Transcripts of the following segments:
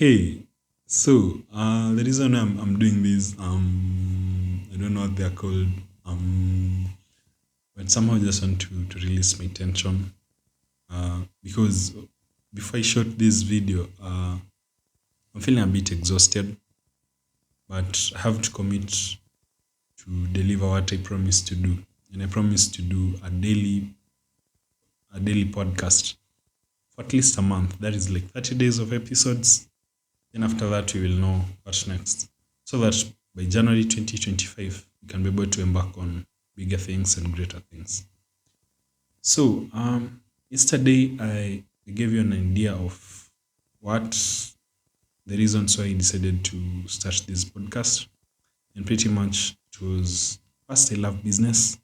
Okay, so the reason I'm doing this, I don't know what they're called, but somehow I just want to release my tension. Because before I shot this video, I'm feeling a bit exhausted, but I have to commit to deliver what I promised to do, and I promised to do a daily podcast for at least a month. That is like 30 days of episodes. Then after that, we will know what's next. So that by January 2025, we can be able to embark on bigger things and greater things. So, yesterday I gave you an idea of what the reasons why I decided to start this podcast. And pretty much it was first, I love business.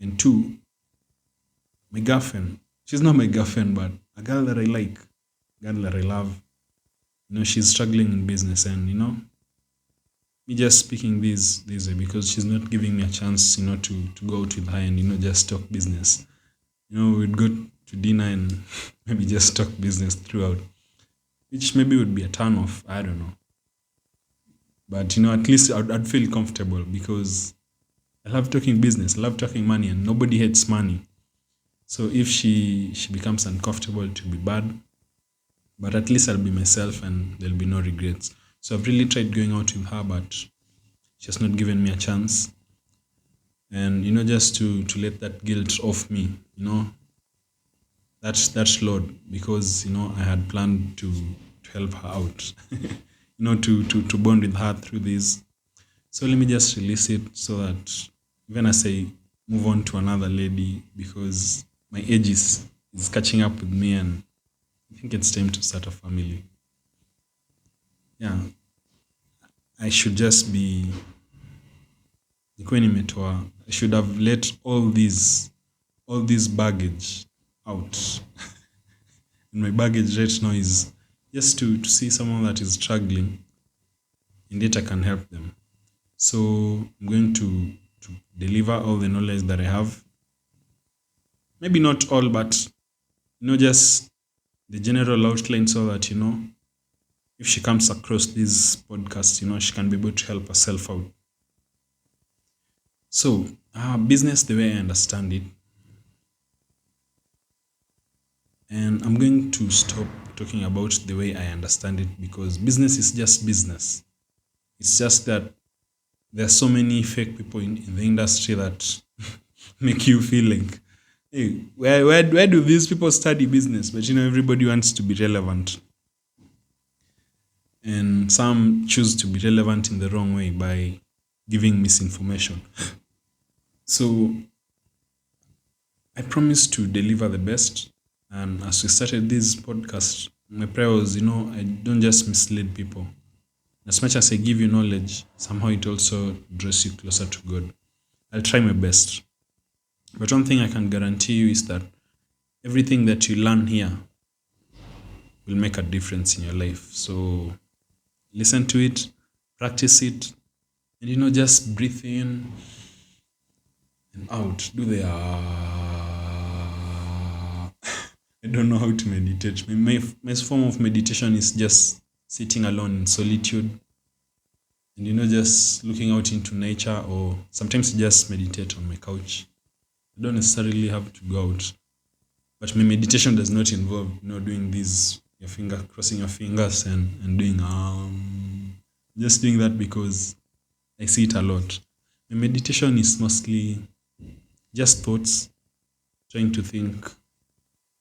And two, my girlfriend. She's not my girlfriend, but a girl that I like, a girl that I love. She's struggling in business and me just speaking this way because she's not giving me a chance, to go out with her and just talk business. We'd go to dinner and maybe just talk business throughout, which maybe would be a turn off. I don't know, but at least I'd feel comfortable because I love talking business, I love talking money, and nobody hates money. So if she becomes uncomfortable, it will be bad. But at least I'll be myself and there'll be no regrets. So I've really tried going out with her, but she has not given me a chance. And just to let that guilt off me, that's load because I had planned to help her out, to bond with her through this. So let me just release it so that even as I move on to another lady, because my age is catching up with me and I think it's time to start a family. Yeah, I should just be nikuwe nimetoa. I should have let all this baggage out. And my baggage right now is just to see someone that is struggling and yet I can help them. So I'm going to deliver all the knowledge that I have. Maybe not all, but just the general outline so that if she comes across this podcast, she can be able to help herself out. So business, the way I understand it, and I'm going to stop talking about the way I understand it because business is just business. It's just that there are so many fake people in the industry that make you feel like, hey, where do these people study business? But everybody wants to be relevant. And some choose to be relevant in the wrong way by giving misinformation. So I promise to deliver the best. And as we started this podcast, my prayer was, I don't just mislead people. As much as I give you knowledge, somehow it also draws you closer to God. I'll try my best. But one thing I can guarantee you is that everything that you learn here will make a difference in your life. So listen to it, practice it, and just breathe in and out. Do the I don't know how to meditate. My form of meditation is just sitting alone in solitude and just looking out into nature, or sometimes just meditate on my couch. I don't necessarily have to go out. But my meditation does not involve doing this, crossing your fingers and doing just doing that because I see it a lot. My meditation is mostly just thoughts, trying to think,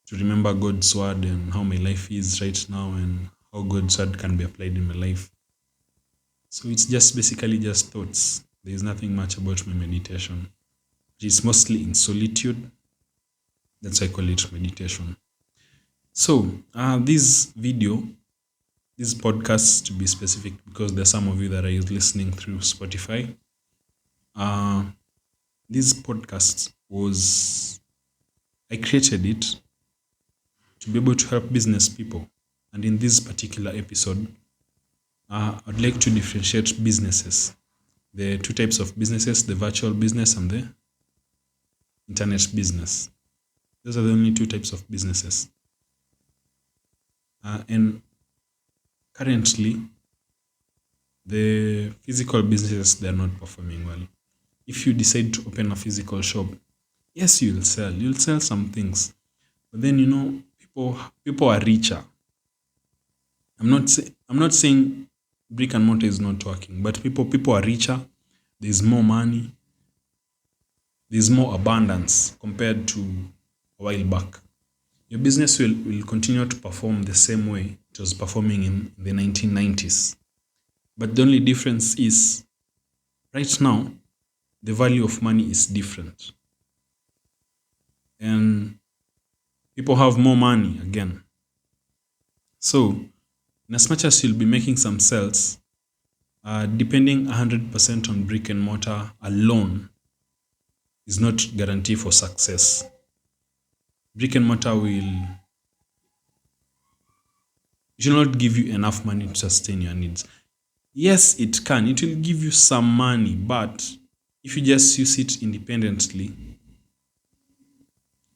to remember God's word and how my life is right now and how God's word can be applied in my life. So it's just basically just thoughts. There is nothing much about my meditation. It's mostly in solitude. That's why I call it meditation. So this podcast to be specific, because there's some of you that are listening through Spotify. This podcast I created it to be able to help business people. And in this particular episode, I'd like to differentiate businesses. The two types of businesses, the virtual business and the internet business. Those are the only two types of businesses. And currently the physical businesses, they're not performing well. If you decide to open a physical shop, yes, you'll sell some things, but then people are richer. I'm not saying brick and mortar is not working, but people are richer. There's more money. There's more abundance compared to a while back. Your business will continue to perform the same way it was performing in the 1990s. But the only difference is right now, the value of money is different. And people have more money again. So, in as much as you'll be making some sales, depending 100% on brick and mortar alone is not guarantee for success. Brick and mortar will not give you enough money to sustain your needs. Yes, it can. It will give you some money, but if you just use it independently,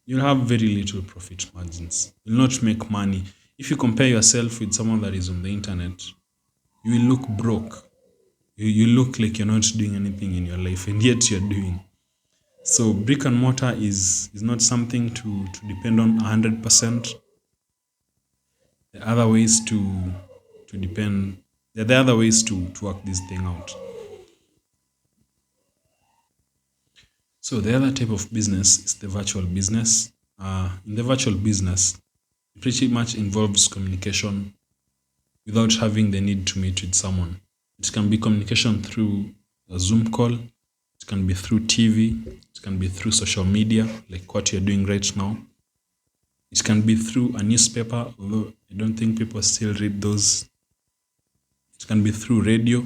you'll have very little profit margins. You'll not make money. If you compare yourself with someone that is on the internet, you will look broke. You look like you're not doing anything in your life, and yet you're doing. So brick and mortar is not something to depend on 100%. There are other ways to depend. There are other ways to work this thing out. So the other type of business is the virtual business. In the virtual business, it pretty much involves communication without having the need to meet with someone. It can be communication through a Zoom call. It can be through TV. It can be through social media, like what you're doing right now. It can be through a newspaper, although I don't think people still read those. It can be through radio.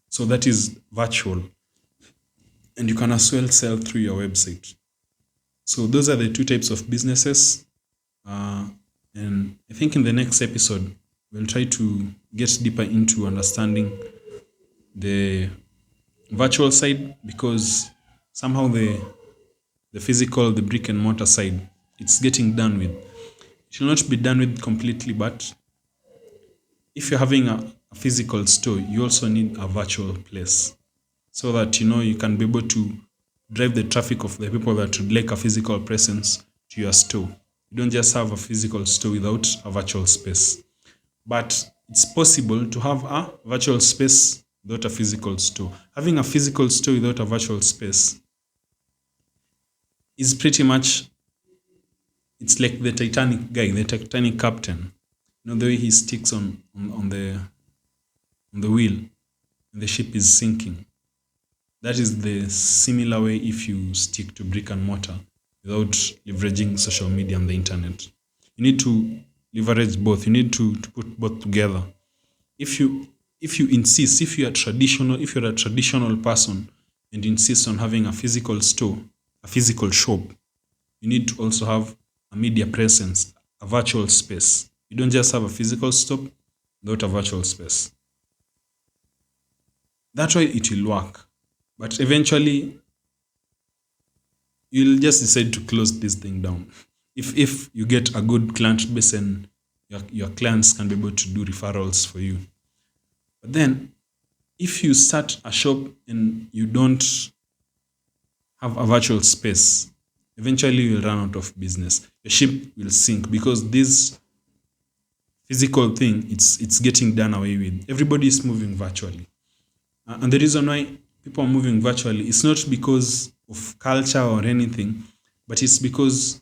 So that is virtual. And you can as well sell through your website. So those are the two types of businesses. And I think in the next episode, we'll try to get deeper into understanding the virtual side, because somehow the physical, the brick and mortar side, it's getting done with. It will not be done with completely, but if you're having a physical store, you also need a virtual place so that you can be able to drive the traffic of the people that would like a physical presence to your store. You don't just have a physical store without a virtual space. But it's possible to have a virtual space without a physical store. Having a physical store without a virtual space is pretty much, it's like the Titanic guy, the Titanic captain. The way he sticks on the wheel and the ship is sinking. That is the similar way if you stick to brick and mortar without leveraging social media and the internet. You need to leverage both. You need to put both together. If you insist, if you're a traditional person and insist on having a physical store, a physical shop, you need to also have a media presence, a virtual space. You don't just have a physical store without a virtual space. That way it will work. But eventually, you'll just decide to close this thing down. If you get a good client base and your clients can be able to do referrals for you. But then, if you start a shop and you don't have a virtual space, eventually you'll run out of business. Your ship will sink because this physical thing, it's getting done away with. Everybody is moving virtually. And the reason why people are moving virtually, it's not because of culture or anything, but it's because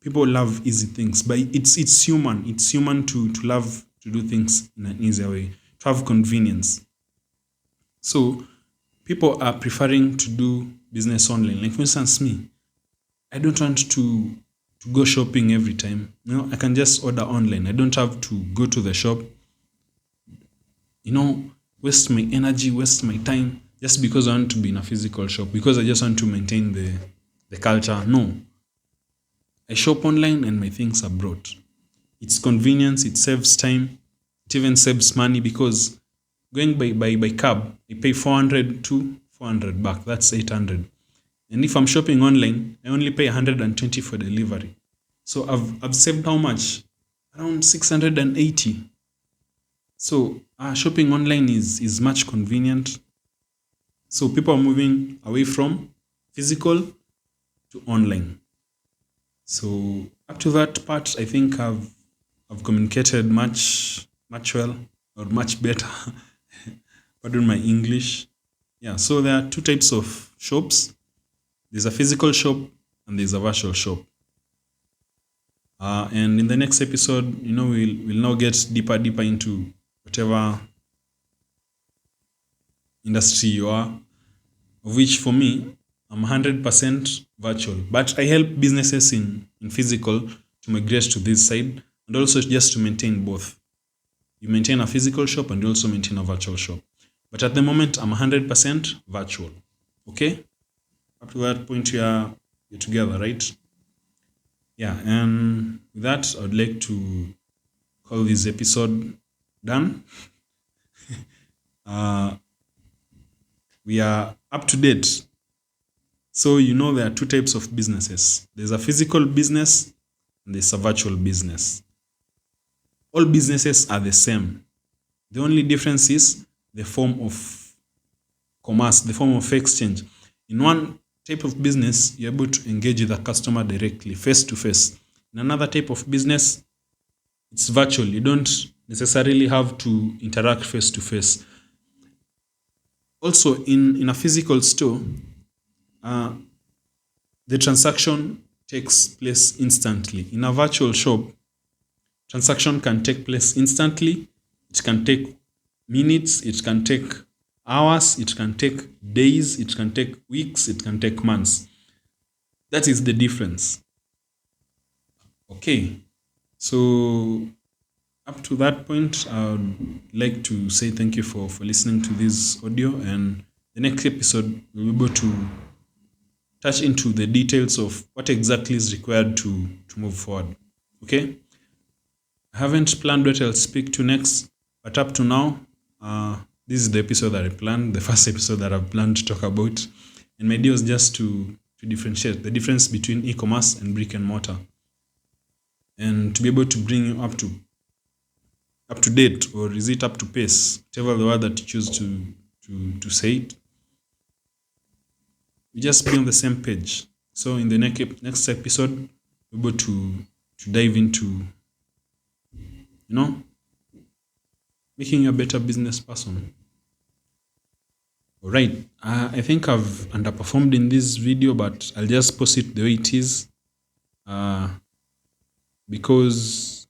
people love easy things. But it's human. It's human to love to do things in an easier way, to have convenience. So people are preferring to do business online. Like for instance, me, I don't want to go shopping every time. I can just order online. I don't have to go to the shop. Waste my energy, waste my time just because I want to be in a physical shop, because I just want to maintain the culture. No. I shop online and my things are brought. It's convenience, it saves time, it even saves money, because going by cab, I pay 400 to 400 back. That's 800. And if I'm shopping online, I only pay 120 for delivery. So I've saved how much? Around 680. So shopping online is much convenient. So people are moving away from physical to online. So up to that part, I think I've communicated much well or much better. Pardon my English. Yeah. So there are two types of shops. There's a physical shop and there's a virtual shop. And in the next episode, we'll now get deeper into whatever industry you are, of which for me, I'm 100% virtual. But I help businesses in physical to migrate to this side and also just to maintain both. You maintain a physical shop and you also maintain a virtual shop. But at the moment, I'm 100% virtual. Okay? Up to that point, you're together, right? Yeah, and with that, I would like to call this episode done. We are up to date. So there are two types of businesses. There's a physical business and there's a virtual business. All businesses are the same. The only difference is the form of commerce, the form of exchange. In one type of business, you're able to engage with the customer directly, face to face. In another type of business, it's virtual. You don't necessarily have to interact face to face. Also, in a physical store, the transaction takes place instantly. In a virtual shop, transaction can take place instantly. It can take minutes, it can take hours, it can take days, it can take weeks, it can take months. That is the difference. Okay, so up to that point, I would like to say thank you for listening to this audio, and the next episode we'll be able to touch into the details of what exactly is required to move forward. Okay, I haven't planned what I'll speak to next, but up to now, this is the episode that I planned, the first episode that I've planned to talk about. And my idea was just to differentiate the difference between e-commerce and brick and mortar, and to be able to bring you up to date, or is it up to pace, whatever the word that you choose to say it. We just be on the same page. So in the next episode, we're able to dive into making you a better business person. All right. I think I've underperformed in this video, but I'll just post it the way it is, because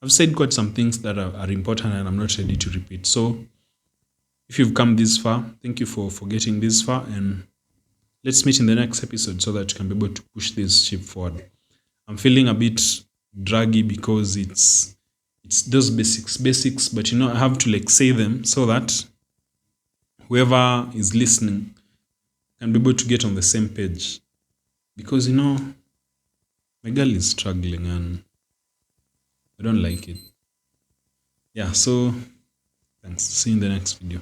I've said quite some things that are important and I'm not ready to repeat. So if you've come this far, thank you for getting this far, and let's meet in the next episode so that you can be able to push this ship forward. I'm feeling a bit draggy because it's those basics, but I have to say them so that whoever is listening can be able to get on the same page. Because my girl is struggling and I don't like it. Yeah, so thanks. See you in the next video.